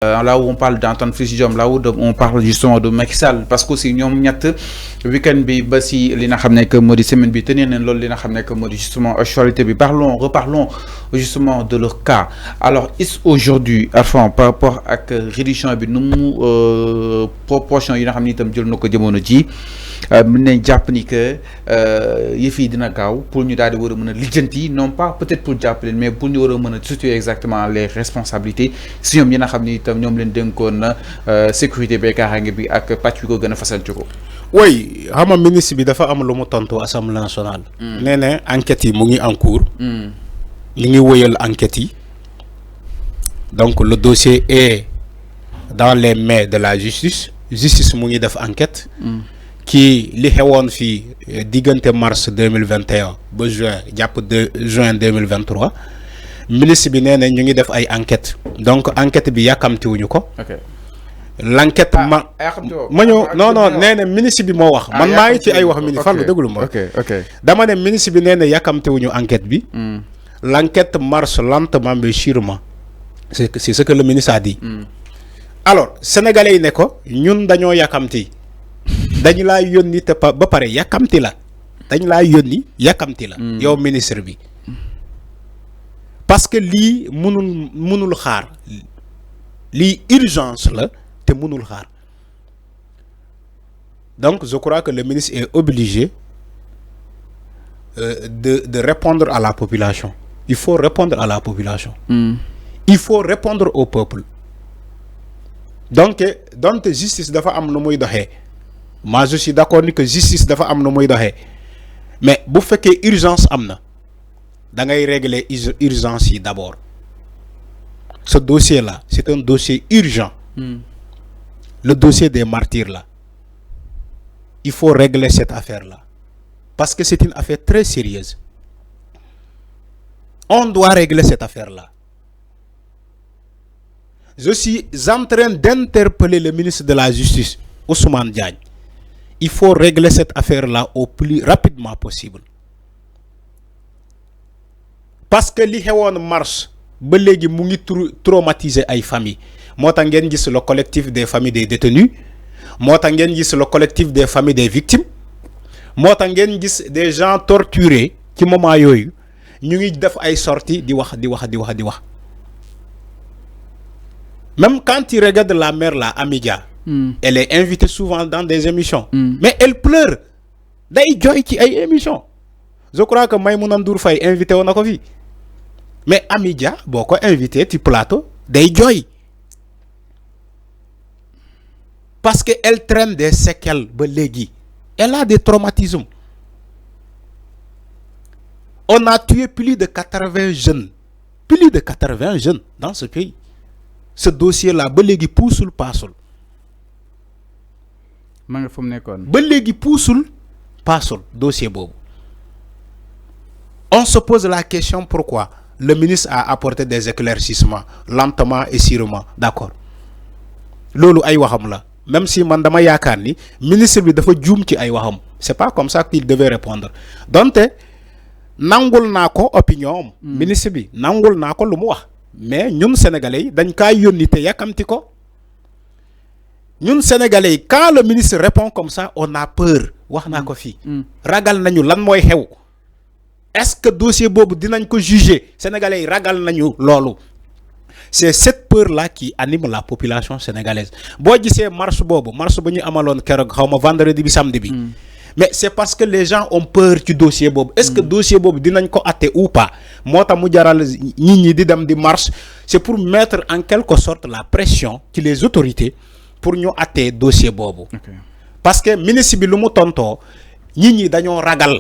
Là où on parle d'Antoine Félix Diome, là où on parle justement de Macky Sall, parce que si ñoom ñett week-end bi ba si li nga xam ne que moo di semaine bi tenir nañ loolu li nga xam ne que moo di justement actualité bi reparlons justement de leur cas. Alors est aujourd'hui enfin par rapport ak réduction bi nu mu proportion yi nga xam ne itam jël na ko jamono ji mën nañ jàpp ni que yëf yi dina gaaw pour ñu daal di war a mën a lijjanti non pas peut-être pour jàpp leen mais pour ñu war a mën a situer exactement les responsabilités si ñoom ñi nga xam ni ñom leen dénkoon na sécurité bi kaaraange bi ak pàcc bi ko gën a fasal ci ko. oui xam nga ministre bi dafa am lu mu tontu assemblée nationale. nee na enquête yi mu ngi en cours. ñu ngi wëyal enquête yi. donc le dossier est dans les mains de la justice mu ngi def enquête. qui li xewoon fii diggante mars 2021 ba juin 2023. ministre bi nee na ñu ngi def ay enquête donc enquête bi yàkkamtiwuñu ko. l'enquête ma ñëw non nee na ministre bi moo wax. man maa ngi ci ay wax ministre Fallou déglu ma. dama ne ministre bi nee na yàkkamtiwuñu enquête bi. l'enquête marche lentement mais sûrement. c'est ce que le ministre a dit. alors sénégalais yi ne ko ñun dañoo yàkkamti dañu laa yónni te ba pare yàkkamti la dañu laa yónni yàkkamti la. yow ministre bi. parce que lii mënul xaar lii urgence la te mënul xaar donc je crois que le ministre est obligé de répondre à la population. Il faut répondre à la population. Il faut répondre au peuple. Donc justice dafa am nu muy doxee. Moi je suis d'accord ni que justice dafa am nu muy doxee mais bu fekkee urgence am na da ngay régler urgence yi d'abord. Ce dossier là c'est un dossier urgent. Le dossier des martyrs là, il faut régler cette affaire là parce que c'est une affaire très sérieuse. On doit régler cette affaire là. Je suis en train d'interpeller le ministre de la Justice, Ousmane Diagne. Il faut régler cette affaire là au plus rapidement possible. Parce que li xewoon mars ba léegi mu ngi traumatiser ay familles moo tax ngeen gis le collectif des familles des détenus moo tax ngeen gis le collectif des familles des victimes moo tax ngeen gis des gens torturés ci moment yooyu ñu ngi def ay sorties di wax. Même quand tu regardes la mère là Amidia, elle est invitée souvent dans des émissions mais elle pleure day jooy ci ay émissions. Je crois que Maïmouna Ndour Faye invité woon na ko fi mais Amidia boo ko invité ci plateau day jooy parce que elle traîne des séquelles ba léegi. Elle a des traumatismes. On a tué plus de 80 jeunes dans ce pays. Ce dossier là ba léegi puusul paasul. ma nga fu mu nekkoon. ba léegi puusul paasul dossier boobu. On se pose la question pourquoi le ministre a apporté des éclaircissements lentement et sûrement. D'accord loolu ay waxam la même si man dama yaakaar ni ministre bi dafa juum ci ay waxam c'est pas comme ça qu'il devait répondre donte nangul naa ko opinion am. ministre bi nangul naa ko lu mu wax mais ñun sénégalais yi dañ kaa yónni te yàkkamti ko. ñun sénégalais yi quand le ministre répond comme ça on a peur wax naa ko fii. ragal nañu lan mooy xew. Est-ce que dossier boobu dinañ ko juger sénégalais yi ragal nañu loolu. C'est cette peur-là qui anime la population sénégalaise boo gisee marche boobu marche ba ñu amaloon keroog xaw ma vendredi bi samedi bi. Mais c'est parce que les gens ont peur ci dossier boobu. Est-ce que dossier boobu dinañ ko atte ou pas moo tax mu jaral nit ñi di dem di marche. C'est pour mettre en quelque sorte la pression ci les autorités pour ñu atte dossier boobu. Parce que ministre bi lu mu tontoo nit ñi dañoo ragal.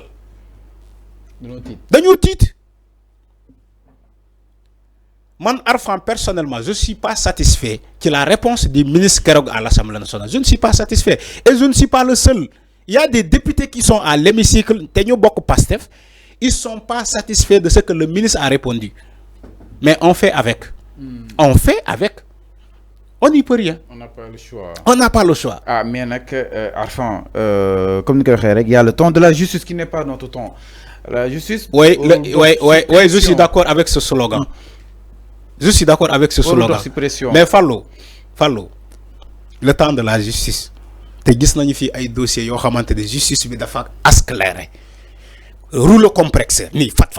dañoo tiit. Man Arfan personnellement je suis pas satisfait de la réponse du ministre keroog à l'Assemblée nationale. Je ne suis pas satisfait et je ne suis pas le seul. Il y a des députés qui sont à l'hémicycle te ñu bokk Pastef ils sont pas satisfaits de ce que le ministre a répondu mais on fait avec. On n'y peut rien. On n'a pas le choix. Ah mais nag Arfan comme ni ko waxee rek il y a le temps de la justice qui n'est pas notre temps. La justice. Oui, je suis d'accord avec ce slogan. Je suis d'accord avec ce slogan. Mais Fallou, le temps de la justice. Te gis nañu fi ay dossiers yoo xamante de justice bi dafa accéléré. Rouleau compresseur ni fat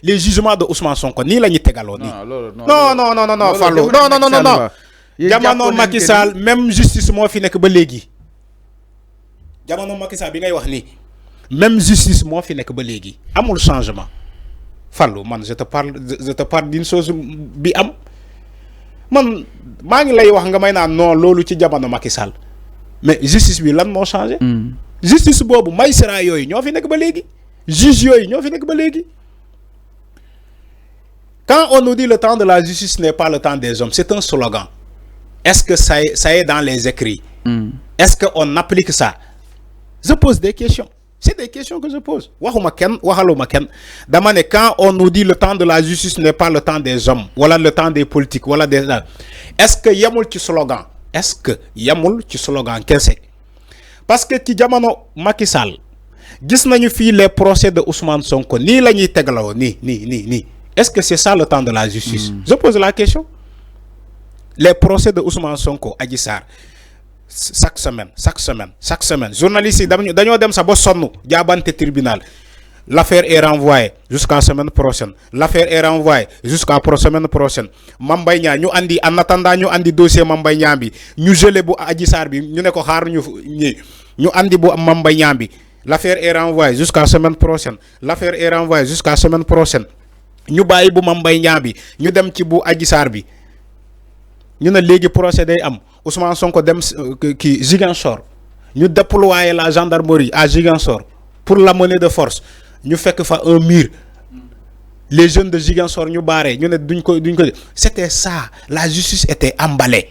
les jugements de Ousmane Sonko ni la ñuy tegaloo nii. non Fallou non. Jamono Macky Sall même justice moo fi nekk ba léegi. Jamono Macky Sall bi ngay wax nii même justice moo fi nekk ba léegi amul changement. Fallou man je te parle d'une chose bi am man maa ngi lay wax nga may naan non loolu ci jamono Macky Sall mais justice bi lan moo changé. Justice boobu magistrat yooyu ñoo fi nekk ba léegi. Juge yooyu ñoo fi nekk ba léegi. Quand on nous dit le temps de la justice n'est pas le temps des hommes, c'est un slogan. Est-ce que ça est dans les écrits? Est-ce qu'on applique ça? Je pose des questions. C'est des questions que je pose. Quand on nous dit le temps de la justice n'est pas le temps des hommes, voilà le temps des politiques, voilà des... Est-ce que yamul ci slogan? Est-ce que yamul ci slogan? Parce que ci jamono Macky Sall gis nañu fi les procès de Ousmane Sonko ni lañuy teglao ni. Est-ce que c'est ça le temps de la justice? Je pose la question. Les procès de Ousmane Sonko, Adji Sarr, chaque semaine journalistes yi dañoo dem sa ba sonn jaabante tribunal. L'affaire est renvoyée jusqu'à semaine prochaine. L'affaire est renvoyée jusqu'à semaine prochaine. Mame Mbaye Niang ñu andi en attendant ñu andi dossier Mame Mbaye Niang bi ñu gelé bu Adji Sarr bi ñu ne ko xaar ñu andi bu Mame Mbaye Niang bi. L'affaire est renvoyée jusqu'à semaine prochaine. L'affaire est renvoyée jusqu'à semaine prochaine. Ñu bàyyi bu Mame Mbaye Niang bi ñu dem ci bu Adji Sarr bi ñu ne léegi procès day am Ousmane Sonko dem ki Ziguinchor ñu déployer la gendarmerie à Ziguinchor pour l'amener de force. Ñu fekk fa un mur. Les jeunes de Ziguinchor ñu barré ñu ne duñ ko c'était ça. La justice était emballée.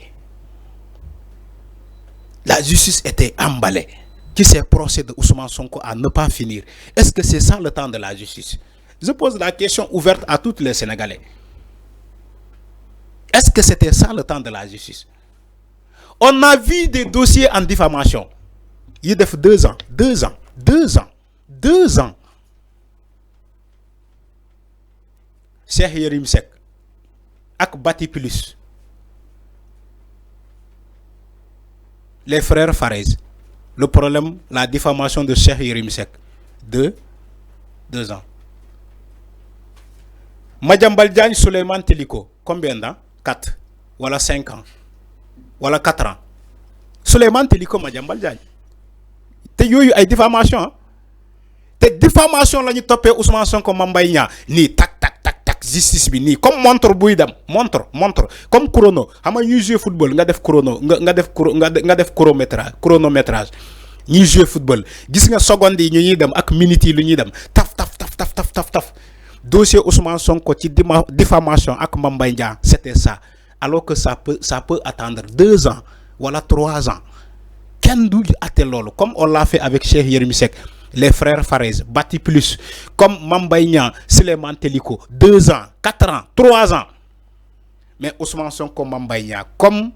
La justice était emballée. Qui ces procès de Ousmane Sonko à ne pas finir. Est-ce que c'est ça le temps de la justice? Je pose la question ouverte à tous les Sénégalais. Est-ce que c'était ça le temps de la justice? On a vu des dossiers en diffamation. Il y a 2 ans. Cheikh Yérim Seck ak Bati Plus. Les frères Farez. Le problème, la diffamation de Cheikh Yérim Seck. 2 ans. Madiambal Diagne, Souleymane Teliko. Combien d'ans? 4. Voilà 5 ans. Voilà 4 ans. Souleymane Teliko, Madiambal Diagne. Te yoyu ay diffamation. Hein? Te diffamation la ñu topé Ousmane Sonko Mame Mbaye Niang ni tak justice bi ni comme montre buy dem montre comme chrono xam nga ñuy jouer football nga def chrono nga def chronométrage ñuy jouer football gis nga seconde yi ñuy dem ak minute yi lu ñuy dem taf dossier Ousmane Sonko ci diffamation ak Mame Mbaye Niang c'était ça alors que ça peut attendre 2 ans voilà 3 ans kenn du atte lolu comme on l'a fait avec Cheikh Yérim Seck. Les frères Farez, Bati Plus, comme Mame Mbaye Niang, Souleymane Teliko, 2 ans, 4 ans, 3 ans. Mais Ousmane Sonko Mame Mbaye Niang, comme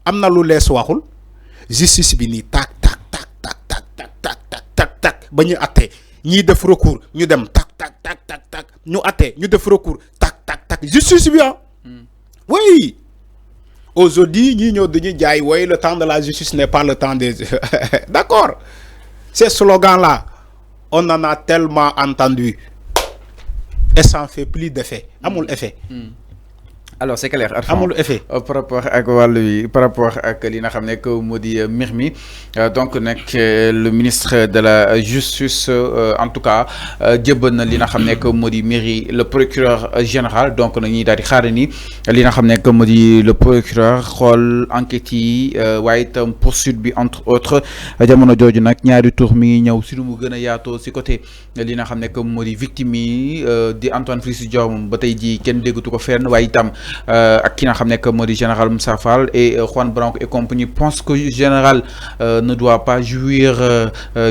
amna lu lees waxul, justice bi ni tak ba ñu atté ñi def recours ñu dem tak ñu atté ñu def recours tak justice bi ah. Oui. Aujourd'hui ñi ñoo dañuy jaay way le temps de la justice n'est pas le temps des d'accord. Ces slogans-là, on en a tellement entendu. Et ça en fait plus d'effet. Amul effet. Alors c'est clair. Amul effet. Par rapport à par rapport à li nga xamné que modi Mirmi donc nek le ministre de la justice en tout cas djebal na li nga xamné que modi mairie le procureur général donc nañuy daal di xaar ni li nga xamné que modi le procureur xol enquête yi waye tam poursuite bi entre autres jamono joju nak ñaari tour mi ngi ñew ci lu mu gëna yaato ci côté li nga xamné que modi victime yi di Antoine Félix Diome ba tay ji kenn déggatu ko fenn waye tam ak ki nga xamné que modi général Moussa Fall et Juan Branco et compagnie pense que général ne doit pas jouir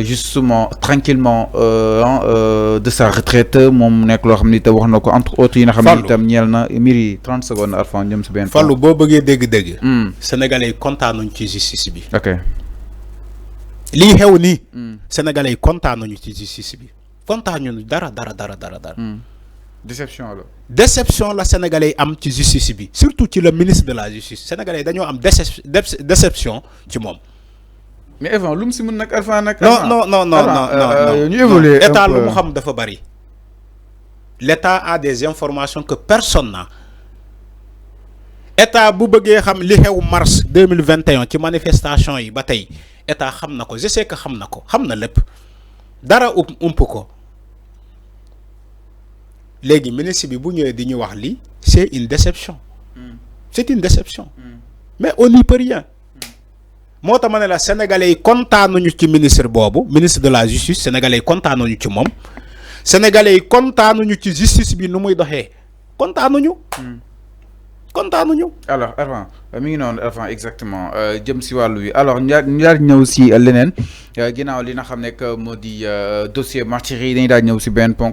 justement tranquillement de sa retraite mom nek lo xamni te wax nako entre autres yi nga xamni tam ñeel na miri 30 secondes Arfan ñëm ci ben Fallu bo bëggé dégg sénégalais kontaanu ci justice bi OK li xew ni sénégalais kontaanu ci justice bi kontaanu dara déception la. déception la sénégalais am ci justice bi surtout ci le ministre de la justice sénégalais dañoo am déception ci moom. mais Evan lu mu si mën nag Alpha nag. non ñu évoluer état lu mu xam dafa bari. l'état a des informations que personne n'a. état bu bëggee xam li xew mars 2021 ci manifestation yi ba tey état xam na ko je sais que xam na ko xam na lépp dara ump ko léegi ministre bi bu ñëwee di ñu wax lii c'est une déception. C'est une déception. Mais on n'y peut rien. moo tax ma ne la sénégalais yi kontaanuñu ci ministre boobu ministre de la justice sénégalais yi kontaanuñu ci moom sénégalais yi kontaanuñu ci justice bi nu muy doxee kontaanuñu. kontaanuñu. alors avant mi ngi noonu avant exactement jëm si wàllu wi alors ñu daal di ñëw si leneen ginnaaw li nga xam ne que moo di dossier martyrs yi dañuy daal ñëw si benn ponk.